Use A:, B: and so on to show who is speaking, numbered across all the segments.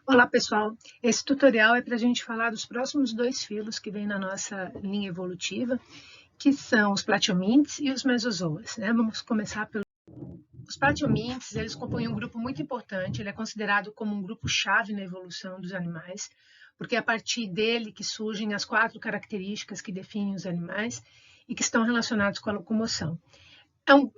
A: Olá, pessoal. Esse tutorial é para a gente falar dos próximos dois filos que vem na nossa linha evolutiva, que são os platiomintes e os mesozoas, né? Vamos começar pelos os platiomintes. Eles compõem um grupo muito importante. Ele é considerado como um grupo-chave na evolução dos animais, porque é a partir dele que surgem as 4 características que definem os animais e que estão relacionados com a locomoção.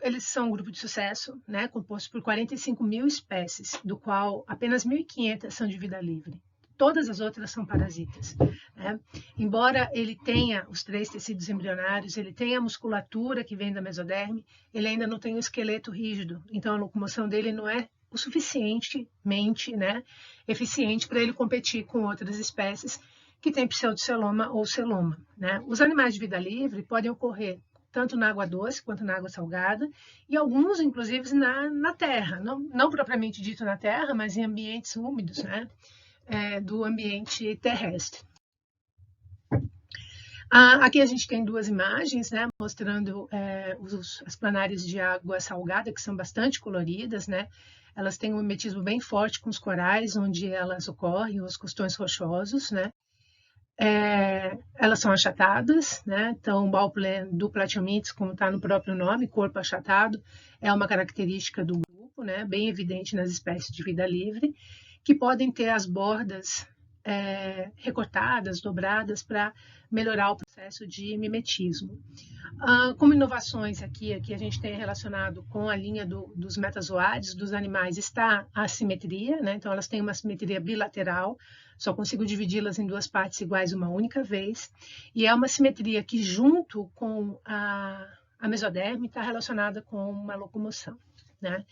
A: Eles são um grupo de sucesso, né, composto por 45 mil espécies, do qual apenas 1.500 são de vida livre. Todas as outras são parasitas, né? Embora ele tenha os 3 tecidos embrionários, ele tenha a musculatura que vem da mesoderme, ele ainda não tem um esqueleto rígido, então a locomoção dele não é o suficientemente, né, eficiente para ele competir com outras espécies que têm pseudoceloma ou celoma, né? Os animais de vida livre podem ocorrer tanto na água doce quanto na água salgada, e alguns, inclusive, na terra, não propriamente dito na terra, mas em ambientes úmidos, né, do ambiente terrestre. Aqui a gente tem 2 imagens, né, mostrando as planárias de água salgada, que são bastante coloridas, né. Elas têm um mimetismo bem forte com os corais, onde elas ocorrem, os costões rochosos, né. Elas são achatadas, né? Então, o Bauplan do Platiomintes, como está no próprio nome, corpo achatado, é uma característica do grupo, né? Bem evidente nas espécies de vida livre, que podem ter as bordas recortadas, dobradas, para melhorar o processo de mimetismo. Como inovações aqui a gente tem relacionado com a linha dos metazoários, dos animais, está a simetria, né? Então elas têm uma simetria bilateral, só consigo dividi-las em 2 partes iguais uma única vez, e é uma simetria que, junto com a mesoderme, está relacionada com uma locomoção, né?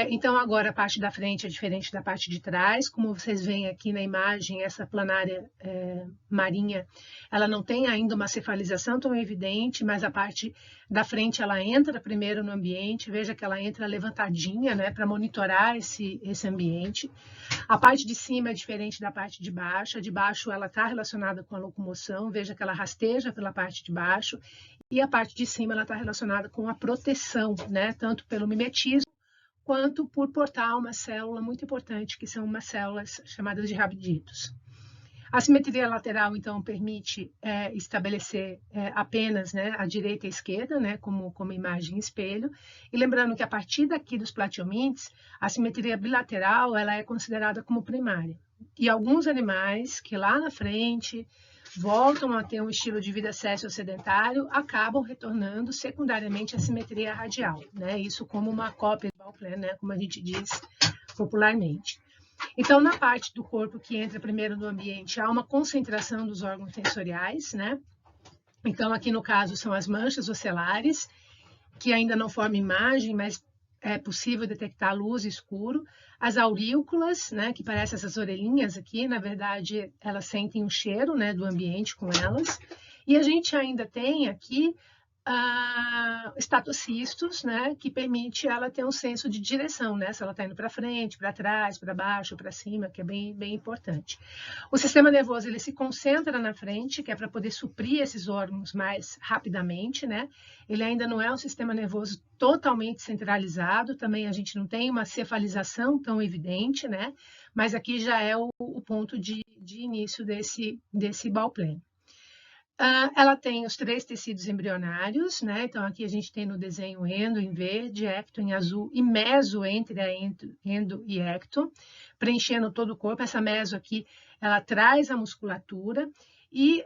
A: Então, agora a parte da frente é diferente da parte de trás. Como vocês veem aqui na imagem, essa planária marinha, ela não tem ainda uma cefalização tão evidente, mas a parte da frente ela entra primeiro no ambiente. Veja que ela entra levantadinha, né, para monitorar esse ambiente. A parte de cima é diferente da parte de baixo. A de baixo ela está relacionada com a locomoção. Veja que ela rasteja pela parte de baixo. E a parte de cima ela está relacionada com a proteção, né, tanto pelo mimetismo, quanto por portar uma célula muito importante, que são umas células chamadas de rabditos. A simetria lateral, então, permite estabelecer apenas, né, a direita e a esquerda, né, como imagem espelho. E lembrando que a partir daqui dos platiomintes, a simetria bilateral ela é considerada como primária. E alguns animais que lá na frente voltam a ter um estilo de vida sedentário, acabam retornando secundariamente à simetria radial, né? Isso como uma cópia do Bauplan, né? Como a gente diz popularmente. Então, na parte do corpo que entra primeiro no ambiente, há uma concentração dos órgãos sensoriais, né? Então, aqui no caso, são as manchas ocelares, que ainda não formam imagem, mas é possível detectar luz e escuro. As aurículas, né, que parecem essas orelhinhas aqui, na verdade, elas sentem o cheiro, né, do ambiente com elas. E a gente ainda tem aqui estatocistos, né, que permite ela ter um senso de direção, né, se ela está indo para frente, para trás, para baixo, para cima, que é bem, bem importante. O sistema nervoso ele se concentra na frente, que é para poder suprir esses órgãos mais rapidamente, né? Ele ainda não é um sistema nervoso totalmente centralizado, também a gente não tem uma cefalização tão evidente, né? Mas aqui já é o ponto de início desse Bauplan. Ela tem os 3 tecidos embrionários, né? Então, aqui a gente tem no desenho endo em verde, ecto em azul e meso entre a endo e ecto, preenchendo todo o corpo. Essa meso aqui, ela traz a musculatura e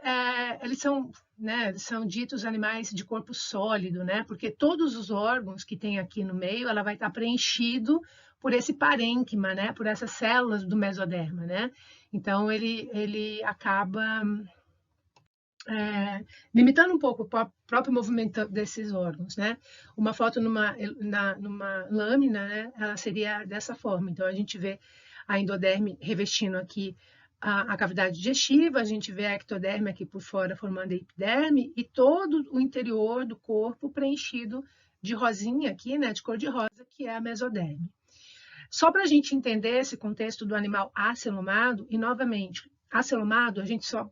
A: eles são ditos animais de corpo sólido, né? Porque todos os órgãos que tem aqui no meio, ela vai estar preenchido por esse parênquima, né? Por essas células do mesoderma, né? Então, ele acaba limitando um pouco o próprio movimento desses órgãos, né? Uma foto numa lâmina, né? Ela seria dessa forma. Então, a gente vê a endoderme revestindo aqui a cavidade digestiva, a gente vê a ectoderme aqui por fora formando a epiderme e todo o interior do corpo preenchido de rosinha aqui, né? De cor de rosa, que é a mesoderme. Só para a gente entender esse contexto do animal acelomado, e novamente, acelomado, a gente só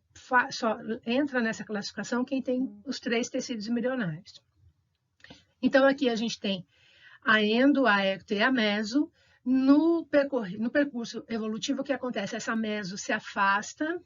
A: entra nessa classificação quem tem os 3 tecidos embrionários. Então, aqui a gente tem a endo, a ecto e a meso. No percurso evolutivo, o que acontece? Essa meso se afasta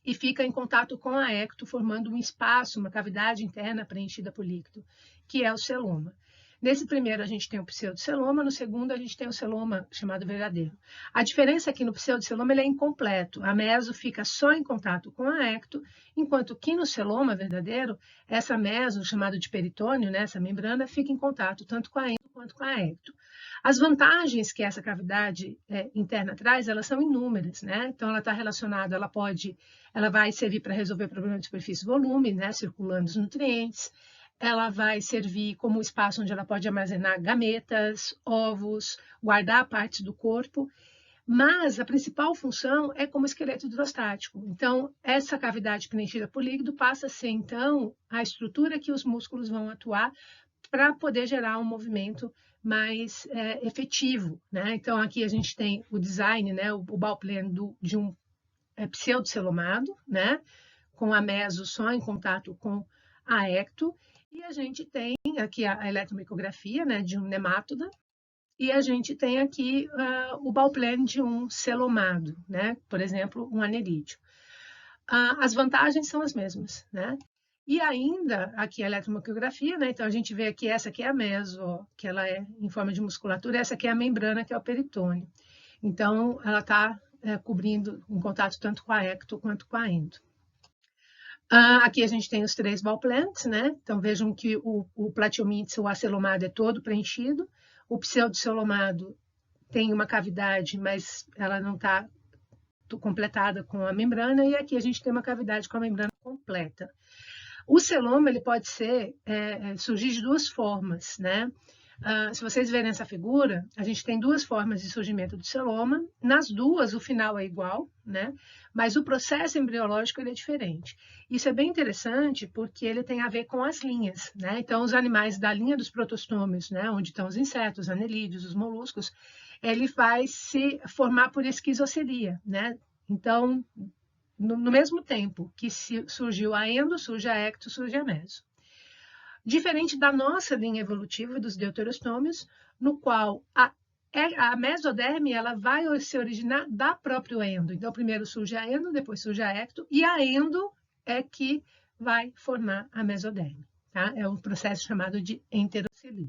A: e fica em contato com a ecto, formando um espaço, uma cavidade interna preenchida por líquido, que é o celoma. Nesse primeiro, a gente tem o pseudoceloma, no segundo, a gente tem o celoma chamado verdadeiro. A diferença é que no pseudoceloma ele é incompleto, a meso fica só em contato com a ecto, enquanto que no celoma verdadeiro, essa meso, chamada de peritônio, né, essa membrana, fica em contato tanto com a endo quanto com a ecto. As vantagens que essa cavidade interna traz, elas são inúmeras, né? Então, ela está relacionada, ela vai servir para resolver problema de superfície e volume, né? Circulando os nutrientes. Ela vai servir como espaço onde ela pode armazenar gametas, ovos, guardar partes do corpo. Mas a principal função é como esqueleto hidrostático. Então, essa cavidade preenchida por líquido passa a ser, então, a estrutura que os músculos vão atuar para poder gerar um movimento mais efetivo, né? Então, aqui a gente tem o design, né, o Bauplane de um pseudocelomado, né, com a meso só em contato com a ecto, e a gente tem aqui a eletromicografia, né, de um nemátoda, e a gente tem aqui o Bauplane de um celomado, né, por exemplo, um anerídeo. As vantagens são as mesmas, né? E ainda aqui a eletromicografia, né? Então a gente vê aqui, essa aqui é a meso, que ela é em forma de musculatura, essa aqui é a membrana, que é o peritônio. Então ela está cobrindo em contato tanto com a ecto quanto com a endo. Aqui a gente tem os 3 Bauplanes, né? Então vejam que o platiomyces, o acelomado, é todo preenchido. O pseudocelomado tem uma cavidade, mas ela não está completada com a membrana, e aqui a gente tem uma cavidade com a membrana completa. O celoma ele pode surgir de 2 formas, né? Se vocês verem essa figura, a gente tem 2 formas de surgimento do celoma. Nas 2, o final é igual, né? Mas o processo embriológico ele é diferente. Isso é bem interessante porque ele tem a ver com as linhas, né? Então, os animais da linha dos protostômios, né? Onde estão os insetos, os anelídeos, os moluscos, ele vai se formar por esquizocelia, né? Então, no mesmo tempo que surgiu a endo, surge a ecto, surge a meso. Diferente da nossa linha evolutiva dos deuterostômios, no qual a mesoderme ela vai se originar da própria endo. Então, primeiro surge a endo, depois surge a ecto, e a endo é que vai formar a mesoderme. Tá? É um processo chamado de enterocelia.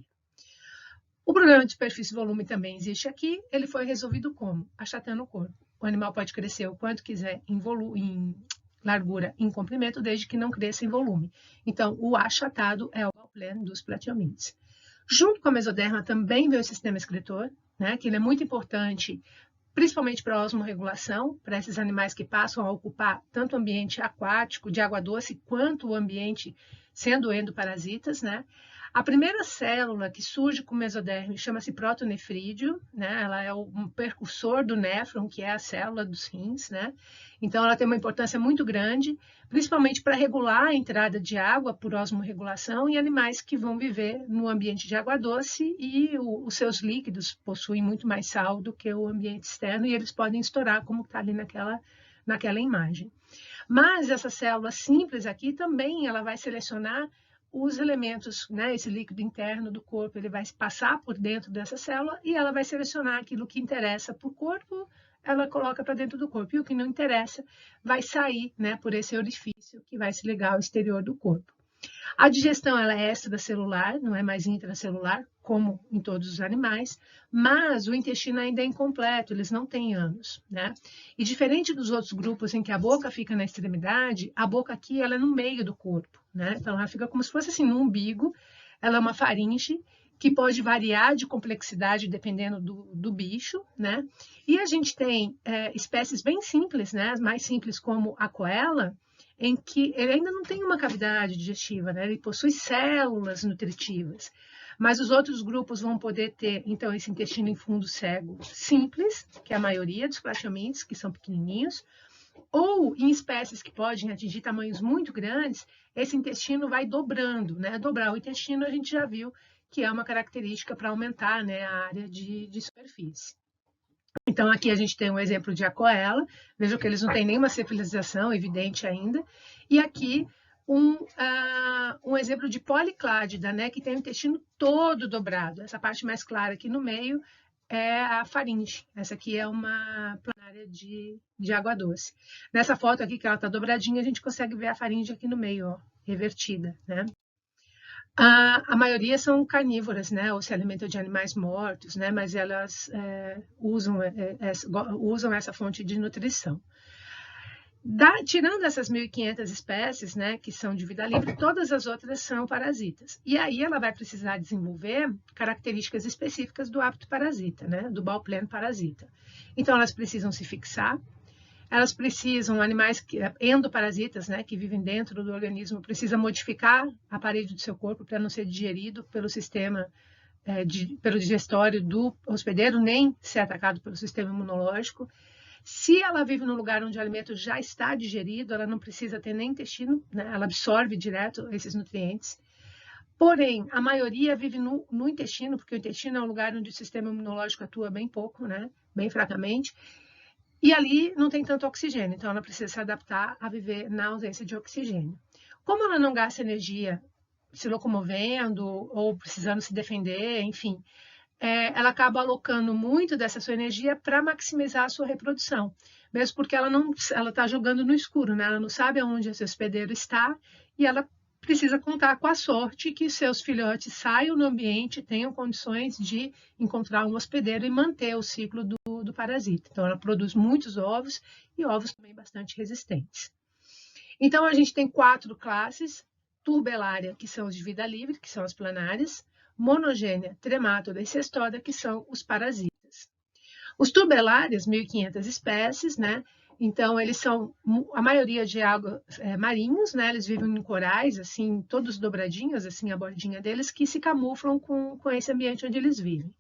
A: O problema de superfície e volume também existe aqui. Ele foi resolvido como? Achatando o corpo. O animal pode crescer o quanto quiser em largura e em comprimento, desde que não cresça em volume. Então, o achatado é o Bauplane dos platiomyces. Junto com a mesoderma também veio o sistema excretor, né, que ele é muito importante, principalmente para a osmorregulação, para esses animais que passam a ocupar tanto o ambiente aquático, de água doce, quanto o ambiente sendo endoparasitas, né? A primeira célula que surge com o mesoderme chama-se protonefrídeo, né? Ela é um precursor do néfron, que é a célula dos rins, né? Então, ela tem uma importância muito grande, principalmente para regular a entrada de água por osmorregulação em animais que vão viver no ambiente de água doce e os seus líquidos possuem muito mais sal do que o ambiente externo e eles podem estourar, como está ali naquela imagem. Mas essa célula simples aqui também ela vai selecionar os elementos, né, esse líquido interno do corpo, ele vai passar por dentro dessa célula e ela vai selecionar aquilo que interessa para o corpo, ela coloca para dentro do corpo, e o que não interessa vai sair, né, por esse orifício que vai se ligar ao exterior do corpo. A digestão ela é extracelular, não é mais intracelular, como em todos os animais, mas o intestino ainda é incompleto, eles não têm ânus, né? E diferente dos outros grupos em que a boca fica na extremidade, a boca aqui ela é no meio do corpo, né? Então ela fica como se fosse assim no umbigo, ela é uma faringe que pode variar de complexidade dependendo do bicho, né? E a gente tem espécies bem simples, né? As mais simples como a coela, em que ele ainda não tem uma cavidade digestiva, né? Ele possui células nutritivas. Mas os outros grupos vão poder ter, então, esse intestino em fundo cego simples, que é a maioria dos platiomyces, que são pequenininhos, ou em espécies que podem atingir tamanhos muito grandes, esse intestino vai dobrando, né? Dobrar o intestino a gente já viu que é uma característica para aumentar, né, a área de superfície. Então, aqui a gente tem um exemplo de acoela. Vejam que eles não têm nenhuma cefalização evidente ainda. E aqui um exemplo de policládida, né, que tem o intestino todo dobrado. Essa parte mais clara aqui no meio é a faringe. Essa aqui é uma planária de água doce. Nessa foto aqui, que ela está dobradinha, a gente consegue ver a faringe aqui no meio, ó, revertida, né? A maioria são carnívoras, né? Ou se alimentam de animais mortos, né? Mas elas usam essa fonte de nutrição. Tirando essas 1.500 espécies, né, que são de vida livre, todas as outras são parasitas. E aí ela vai precisar desenvolver características específicas do hábito parasita, né, do bauplano parasita. Então elas precisam se fixar, elas precisam, animais endoparasitas, né, que vivem dentro do organismo, precisam modificar a parede do seu corpo para não ser digerido pelo sistema, pelo digestório do hospedeiro, nem ser atacado pelo sistema imunológico. Se ela vive num lugar onde o alimento já está digerido, ela não precisa ter nem intestino, né? Ela absorve direto esses nutrientes. Porém, a maioria vive no intestino, porque o intestino é um lugar onde o sistema imunológico atua bem pouco, né? Bem fracamente. E ali não tem tanto oxigênio, então ela precisa se adaptar a viver na ausência de oxigênio. Como ela não gasta energia se locomovendo ou precisando se defender, enfim, ela acaba alocando muito dessa sua energia para maximizar a sua reprodução, mesmo porque ela está jogando no escuro, né? Ela não sabe aonde esse hospedeiro está e ela precisa contar com a sorte que seus filhotes saiam do ambiente, tenham condições de encontrar um hospedeiro e manter o ciclo do parasita. Então, ela produz muitos ovos e ovos também bastante resistentes. Então, a gente tem 4 classes: turbelária, que são os de vida livre, que são as planárias; monogênia, tremátoda e cestódia, que são os parasitas. Os turbelários, 1.500 espécies, né? Então, eles são, a maioria de água marinhos, né? Eles vivem em corais, assim, todos dobradinhos, assim, a bordinha deles, que se camuflam com esse ambiente onde eles vivem.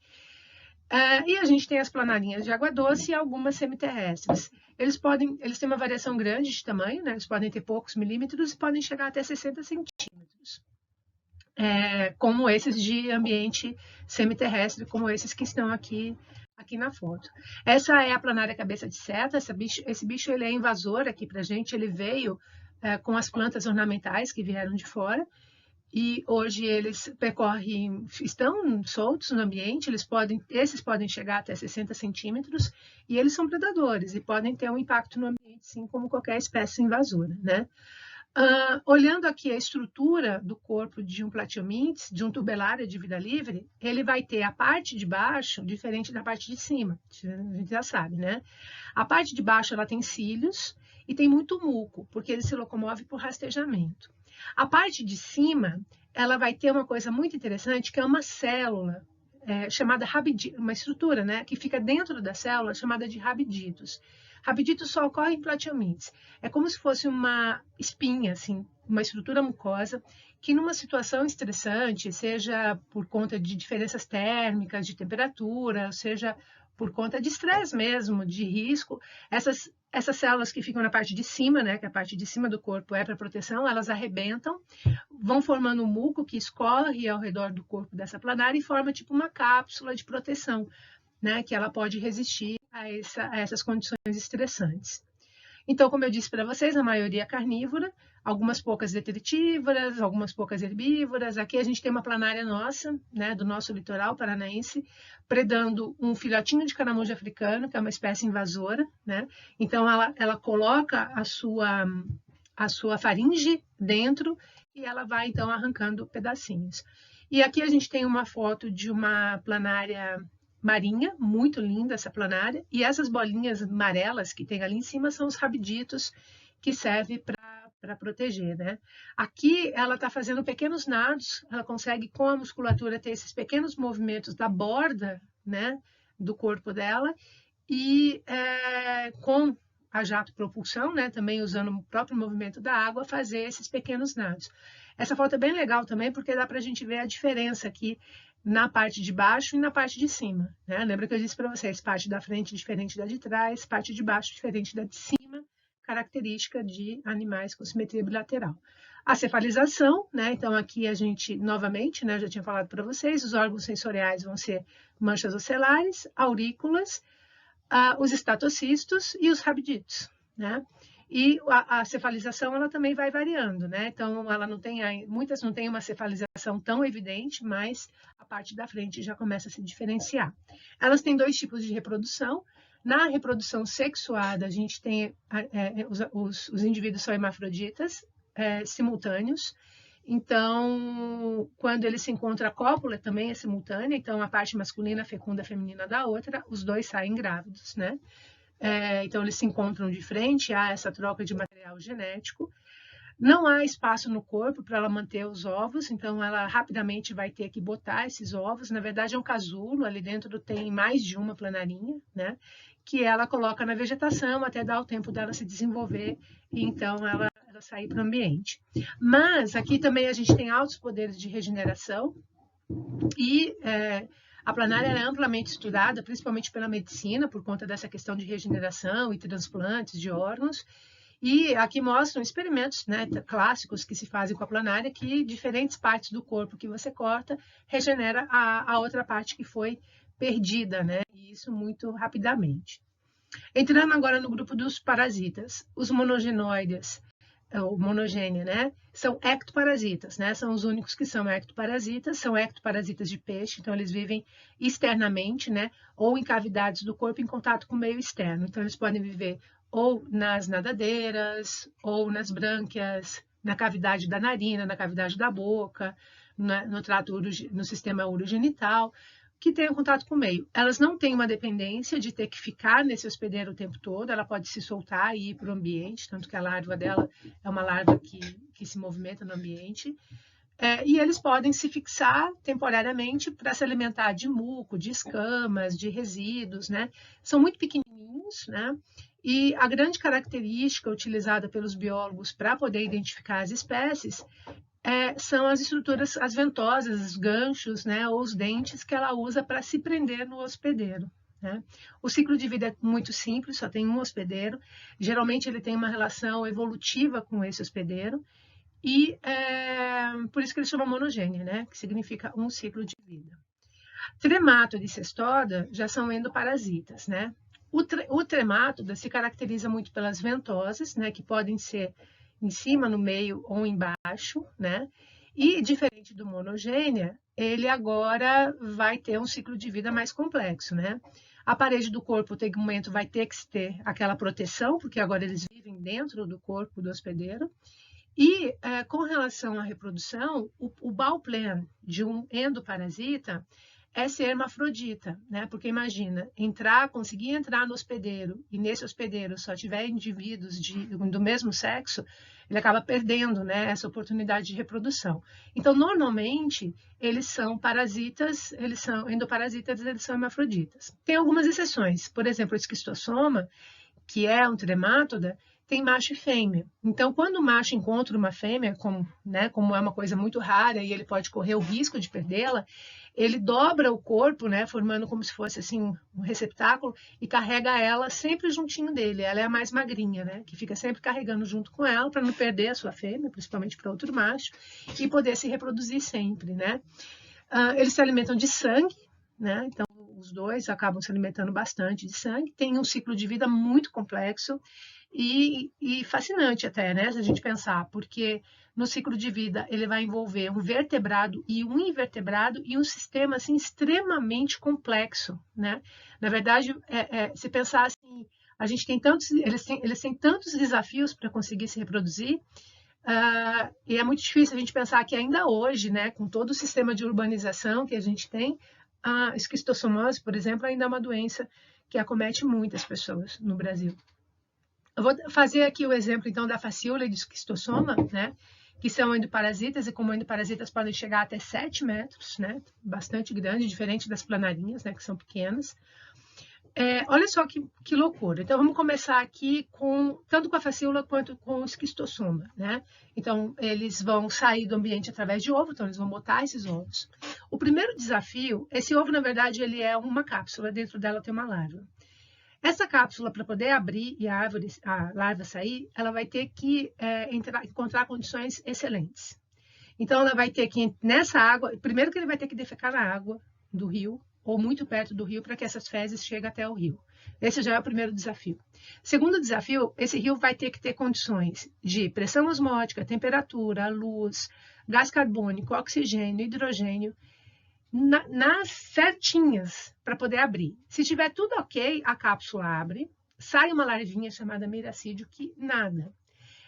A: E a gente tem as planarinhas de água doce e algumas semiterrestres. Eles têm uma variação grande de tamanho, né? Eles podem ter poucos milímetros e podem chegar até 60 centímetros. Como esses de ambiente semiterrestre, como esses que estão aqui na foto. Essa é a planária cabeça de seta. Esse bicho ele é invasor aqui para a gente. Ele veio com as plantas ornamentais que vieram de fora. E hoje eles estão soltos no ambiente, esses podem chegar até 60 centímetros, e eles são predadores e podem ter um impacto no ambiente, sim, como qualquer espécie invasora, né? Olhando aqui a estrutura do corpo de um Platyomintes, de um turbelária de vida livre, ele vai ter a parte de baixo diferente da parte de cima, a gente já sabe, né? A parte de baixo ela tem cílios e tem muito muco, porque ele se locomove por rastejamento. A parte de cima, ela vai ter uma coisa muito interessante, que é uma célula chamada rabidito, uma estrutura, né, que fica dentro da célula, chamada de rabiditos. Rabiditos só ocorre em Platyomintes. É como se fosse uma espinha, assim, uma estrutura mucosa, que numa situação estressante, seja por conta de diferenças térmicas, de temperatura, seja por conta de estresse mesmo, de risco, essas células que ficam na parte de cima, né, que a parte de cima do corpo é para proteção, elas arrebentam, vão formando um muco que escorre ao redor do corpo dessa planária e forma tipo uma cápsula de proteção, né, que ela pode resistir a essas condições estressantes. Então, como eu disse para vocês, a maioria é carnívora, algumas poucas detritívoras, algumas poucas herbívoras. Aqui a gente tem uma planária nossa, né, do nosso litoral paranaense, predando um filhotinho de caramujo africano, que é uma espécie invasora, né? Então, ela coloca a sua faringe dentro e ela vai, então, arrancando pedacinhos. E aqui a gente tem uma foto de uma planária marinha, muito linda essa planária, e essas bolinhas amarelas que tem ali em cima são os rabiditos que servem para proteger, né? Aqui ela está fazendo pequenos nados, ela consegue com a musculatura ter esses pequenos movimentos da borda, né, do corpo dela, e com a jato propulsão, né, também usando o próprio movimento da água, fazer esses pequenos nados. Essa foto é bem legal também, porque dá para a gente ver a diferença aqui na parte de baixo e na parte de cima, né? Lembra que eu disse para vocês, parte da frente diferente da de trás, parte de baixo diferente da de cima, característica de animais com simetria bilateral. A cefalização, né? Então aqui a gente, novamente, né, eu já tinha falado para vocês, os órgãos sensoriais vão ser manchas ocelares, aurículas, os estatocistos e os rabiditos, né? E a cefalização ela também vai variando, né? Então, ela não tem, muitas não têm uma cefalização tão evidente, mas a parte da frente já começa a se diferenciar. Elas têm dois tipos de reprodução. Na reprodução sexuada, a gente tem os indivíduos são hermafroditas simultâneos. Então, quando eles se encontram, a cópula também é simultânea. Então, a parte masculina fecunda a feminina da outra, os dois saem grávidos, né? Então, eles se encontram de frente, há essa troca de material genético. Não há espaço no corpo para ela manter os ovos, então ela rapidamente vai ter que botar esses ovos. Na verdade, é um casulo, ali dentro tem mais de uma planarinha, né? Que ela coloca na vegetação até dar o tempo dela se desenvolver e então ela sair para o ambiente. Mas aqui também a gente tem altos poderes de regeneração e a planária é amplamente estudada, principalmente pela medicina, por conta dessa questão de regeneração e transplantes de órgãos. E aqui mostram experimentos, né, clássicos que se fazem com a planária, que diferentes partes do corpo que você corta regenera a outra parte que foi perdida, né? E isso muito rapidamente. Entrando agora no grupo dos parasitas, os monogenoides, ou monogênia, né? São ectoparasitas, né? São os únicos que são ectoparasitas de peixe, então eles vivem externamente, né? Ou em cavidades do corpo em contato com o meio externo. Então eles podem viver ou nas nadadeiras, ou nas brânquias, na cavidade da narina, na cavidade da boca, no sistema urogenital, que tenham contato com o meio. Elas não têm uma dependência de ter que ficar nesse hospedeiro o tempo todo, ela pode se soltar e ir para o ambiente, tanto que a larva dela é uma larva que se movimenta no ambiente. E eles podem se fixar temporariamente para se alimentar de muco, de escamas, de resíduos, né? São muito pequenininhos, né? E a grande característica utilizada pelos biólogos para poder identificar as espécies são as estruturas, as ventosas, os ganchos, né, ou os dentes que ela usa para se prender no hospedeiro. Né? O ciclo de vida é muito simples, só tem um hospedeiro. Geralmente ele tem uma relação evolutiva com esse hospedeiro e por isso que ele chama monogênia, né, que significa um ciclo de vida. Tremátoda e cestoda já são endoparasitas, né? O tremátoda se caracteriza muito pelas ventosas, né, que podem ser em cima, no meio ou embaixo, né? E, diferente do monogênia, ele agora vai ter um ciclo de vida mais complexo, né? A parede do corpo, o tegumento, vai ter que ter aquela proteção, porque agora eles vivem dentro do corpo do hospedeiro. E, com relação à reprodução, o Bauplan de um endoparasita é ser hermafrodita, né? Porque imagina, conseguir entrar no hospedeiro e nesse hospedeiro só tiver indivíduos do mesmo sexo, ele acaba perdendo, né, essa oportunidade de reprodução. Então, normalmente, eles são parasitas, eles são endoparasitas, eles são hermafroditas. Tem algumas exceções, por exemplo, o esquistossoma, que é um tremátoda, tem macho e fêmea. Então, quando o macho encontra uma fêmea, como é uma coisa muito rara e ele pode correr o risco de perdê-la, ele dobra o corpo, né, formando como se fosse assim um receptáculo e carrega ela sempre juntinho dele. Ela é a mais magrinha, né, que fica sempre carregando junto com ela para não perder a sua fêmea, principalmente para outro macho, e poder se reproduzir sempre, né. Eles se alimentam de sangue, né, então os dois acabam se alimentando bastante de sangue. Tem um ciclo de vida muito complexo e fascinante até, né, se a gente pensar, porque no ciclo de vida ele vai envolver um vertebrado e um invertebrado e um sistema assim extremamente complexo, né? Na verdade, se pensar assim, a gente tem eles têm tantos desafios para conseguir se reproduzir, e é muito difícil a gente pensar que ainda hoje, né, com todo o sistema de urbanização que a gente tem, a esquistossomose, por exemplo, ainda é uma doença que acomete muitas pessoas no Brasil. Eu vou fazer aqui o exemplo, então, da facíola e do esquistossoma, né? Que são endoparasitas, e como endoparasitas podem chegar até 7 metros, né? Bastante grande, diferente das planarinhas, né? Que são pequenas. Olha só que loucura. Então, vamos começar aqui tanto com a facíola quanto com o esquistossoma, né? Então, eles vão sair do ambiente através de ovo, então eles vão botar esses ovos. O primeiro desafio, esse ovo, na verdade, ele é uma cápsula, dentro dela tem uma larva. Essa cápsula, para poder abrir e a larva sair, ela vai ter que encontrar condições excelentes. Então, ela vai ter que, nessa água, primeiro que ele vai ter que defecar na água do rio, ou muito perto do rio, para que essas fezes cheguem até o rio. Esse já é o primeiro desafio. Segundo desafio, esse rio vai ter que ter condições de pressão osmótica, temperatura, luz, gás carbônico, oxigênio, hidrogênio, nas certinhas para poder abrir. Se tiver tudo ok, a cápsula abre, sai uma larvinha chamada miracídio que nada.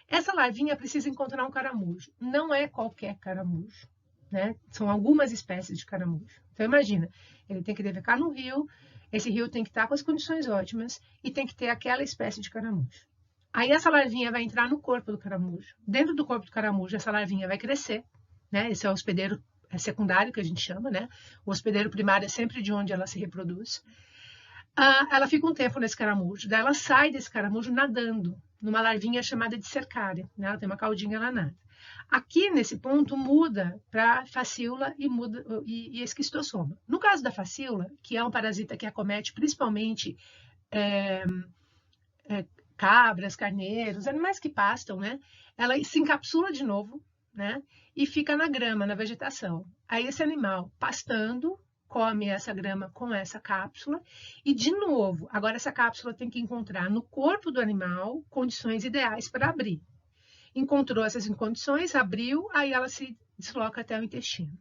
A: Essa larvinha precisa encontrar um caramujo. Não é qualquer caramujo, né? São algumas espécies de caramujo. Então imagina, ele tem que defecar no rio, esse rio tem que estar com as condições ótimas e tem que ter aquela espécie de caramujo. Aí essa larvinha vai entrar no corpo do caramujo. Dentro do corpo do caramujo, essa larvinha vai crescer, né? Esse é o hospedeiro secundário que a gente chama, né? O hospedeiro primário é sempre de onde ela se reproduz. Ela fica um tempo nesse caramujo, daí ela sai desse caramujo nadando, numa larvinha chamada de cercária, né? Ela tem uma caudinha, ela nada. Aqui, nesse ponto, muda para facíola e esquistossoma. No caso da facíola, que é um parasita que acomete principalmente cabras, carneiros, animais que pastam, né? Ela se encapsula de novo, né? E fica na grama, na vegetação. Aí esse animal, pastando, come essa grama com essa cápsula e, de novo, agora essa cápsula tem que encontrar no corpo do animal condições ideais para abrir. Encontrou essas condições, abriu, aí ela se desloca até o intestino.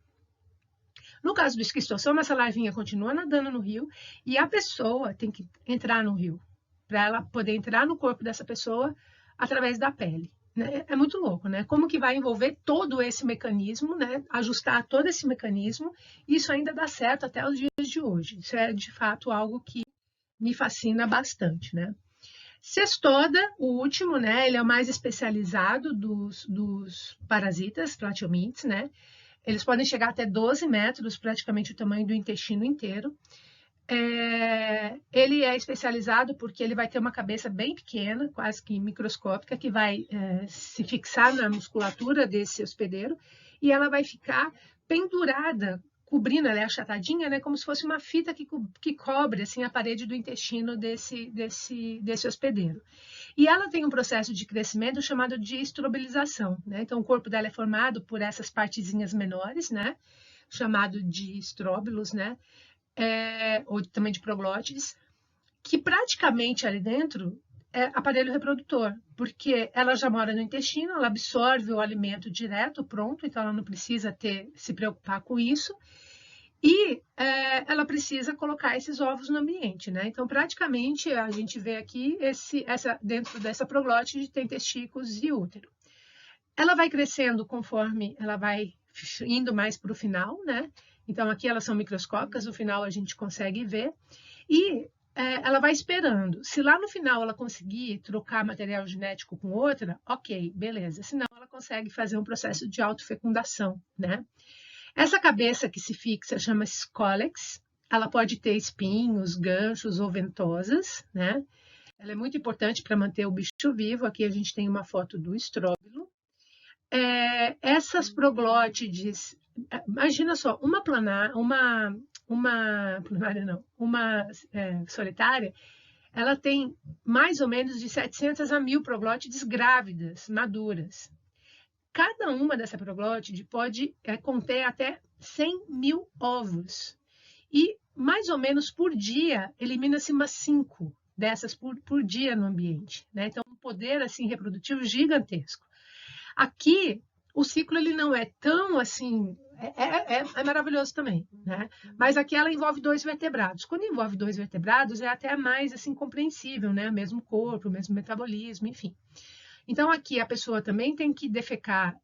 A: No caso do esquistossoma, essa larvinha continua nadando no rio e a pessoa tem que entrar no rio para ela poder entrar no corpo dessa pessoa através da pele. É muito louco, né? Como que vai envolver todo esse mecanismo, né? Ajustar todo esse mecanismo, isso ainda dá certo até os dias de hoje. Isso é, de fato, algo que me fascina bastante, né? Cestoda, o último, né? Ele é o mais especializado dos parasitas, platiomites, né? Eles podem chegar até 12 metros, praticamente o tamanho do intestino inteiro. Ele é especializado porque ele vai ter uma cabeça bem pequena, quase que microscópica, que vai se fixar na musculatura desse hospedeiro e ela vai ficar pendurada, cobrindo, ela é achatadinha, né, como se fosse uma fita que cobre assim, a parede do intestino desse hospedeiro. E ela tem um processo de crescimento chamado de estrobilização, né? Então o corpo dela é formado por essas partezinhas menores, né, chamado de estróbilos, né? Ou também de proglótides, que praticamente ali dentro é aparelho reprodutor, porque ela já mora no intestino, ela absorve o alimento direto, pronto, então ela não precisa se preocupar com isso, e ela precisa colocar esses ovos no ambiente, né? Então, praticamente, a gente vê aqui, dentro dessa proglótide tem testículos e útero. Ela vai crescendo conforme ela vai indo mais para o final, né? Então, aqui elas são microscópicas, no final a gente consegue ver. E ela vai esperando. Se lá no final ela conseguir trocar material genético com outra, ok, beleza. Senão ela consegue fazer um processo de autofecundação, né? Essa cabeça que se fixa chama scolex. Ela pode ter espinhos, ganchos ou ventosas, né? Ela é muito importante para manter o bicho vivo. Aqui a gente tem uma foto do estróbilo. Essas proglótides, imagina só, uma solitária, ela tem mais ou menos de 700 a 1000 proglótides grávidas, maduras. Cada uma dessa proglótide pode conter até 100.000 ovos. E mais ou menos por dia, elimina-se umas 5 dessas por dia no ambiente, né? Então, um poder assim reprodutivo gigantesco. Aqui, o ciclo ele não é tão assim, é maravilhoso também, né? Mas aqui ela envolve 2 vertebrados. Quando envolve 2 vertebrados, é até mais assim compreensível, né? Mesmo corpo, mesmo metabolismo, enfim. Então, aqui a pessoa também tem que defecar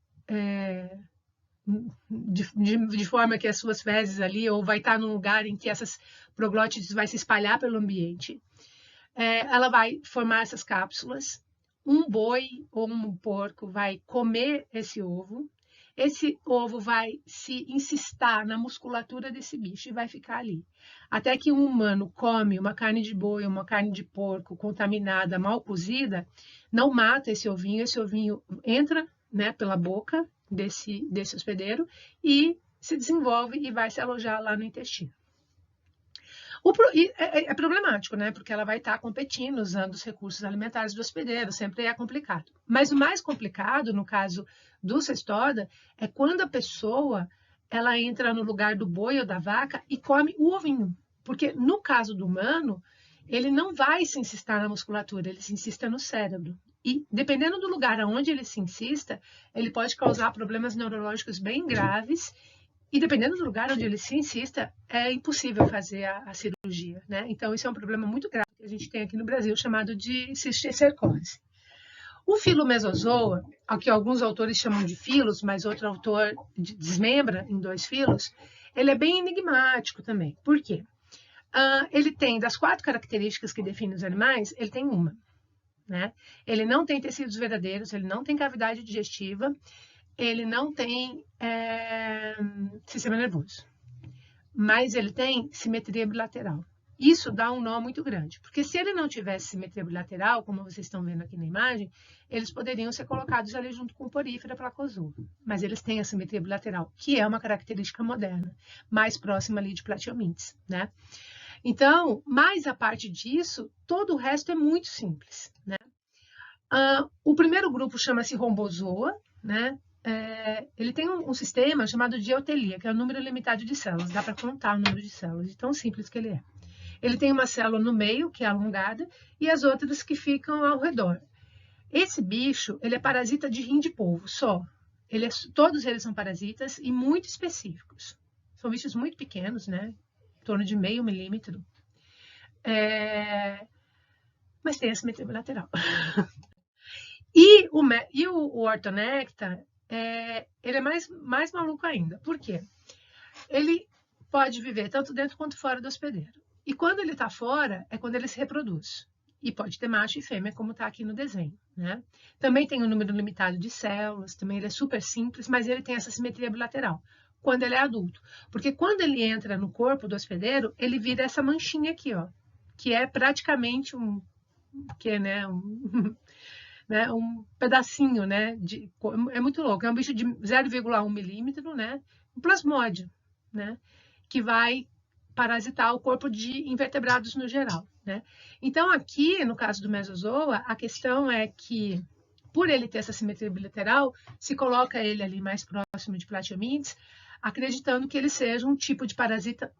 A: de forma que as suas fezes ali, ou vai estar num lugar em que essas proglótides vai se espalhar pelo ambiente. Ela vai formar essas cápsulas. Um boi ou um porco vai comer esse ovo vai se incistar na musculatura desse bicho e vai ficar ali. Até que um humano come uma carne de boi ou uma carne de porco contaminada, mal cozida, não mata esse ovinho entra, né, pela boca desse hospedeiro e se desenvolve e vai se alojar lá no intestino. É problemático, né? Porque ela vai estar competindo, usando os recursos alimentares do hospedeiro, sempre é complicado. Mas o mais complicado, no caso do cestoda, é quando a pessoa ela entra no lugar do boi ou da vaca e come o ovinho. Porque no caso do humano, ele não vai se insistar na musculatura, ele se insista no cérebro. E, dependendo do lugar onde ele se insista, ele pode causar problemas neurológicos bem graves. E, dependendo do lugar onde ele se insista, é impossível fazer a cirurgia, né? Então, isso é um problema muito grave que a gente tem aqui no Brasil, chamado de cisticercose. O filo mesozoa, ao que alguns autores chamam de filos, mas outro autor desmembra em 2 filos, ele é bem enigmático também. Por quê? Ele tem, das 4 características que definem os animais, ele tem uma. Né? Ele não tem tecidos verdadeiros, ele não tem cavidade digestiva, ele não tem sistema nervoso, mas ele tem simetria bilateral. Isso dá um nó muito grande, porque se ele não tivesse simetria bilateral, como vocês estão vendo aqui na imagem, eles poderiam ser colocados ali junto com o porífera placozoa, mas eles têm a simetria bilateral, que é uma característica moderna, mais próxima ali de platiomites, né? Então, mais a parte disso, todo o resto é muito simples, né? O primeiro grupo chama-se rombozoa, né? Ele tem um sistema chamado de eutelia, que é o número limitado de células. Dá para contar o número de células, de tão simples que ele é. Ele tem uma célula no meio, que é alongada, e as outras que ficam ao redor. Esse bicho, ele é parasita de rim de polvo, só. Todos eles são parasitas e muito específicos. São bichos muito pequenos, né? Em torno de 0,5 milímetro. Mas tem a simetria bilateral. E o ortonecta, ele é mais maluco ainda. Por quê? Ele pode viver tanto dentro quanto fora do hospedeiro. E quando ele está fora, é quando ele se reproduz. E pode ter macho e fêmea, como está aqui no desenho, né? Também tem um número limitado de células, também ele é super simples, mas ele tem essa simetria bilateral, quando ele é adulto. Porque quando ele entra no corpo do hospedeiro, ele vira essa manchinha aqui, ó, que é praticamente né, um pedacinho, né? É muito louco. É um bicho de 0,1 milímetro, né? Um plasmódio, né? Que vai parasitar o corpo de invertebrados no geral, né? Então, aqui, no caso do mesozoa, a questão é que, por ele ter essa simetria bilateral, se coloca ele ali mais próximo de platiomites, acreditando que ele seja um tipo de parasita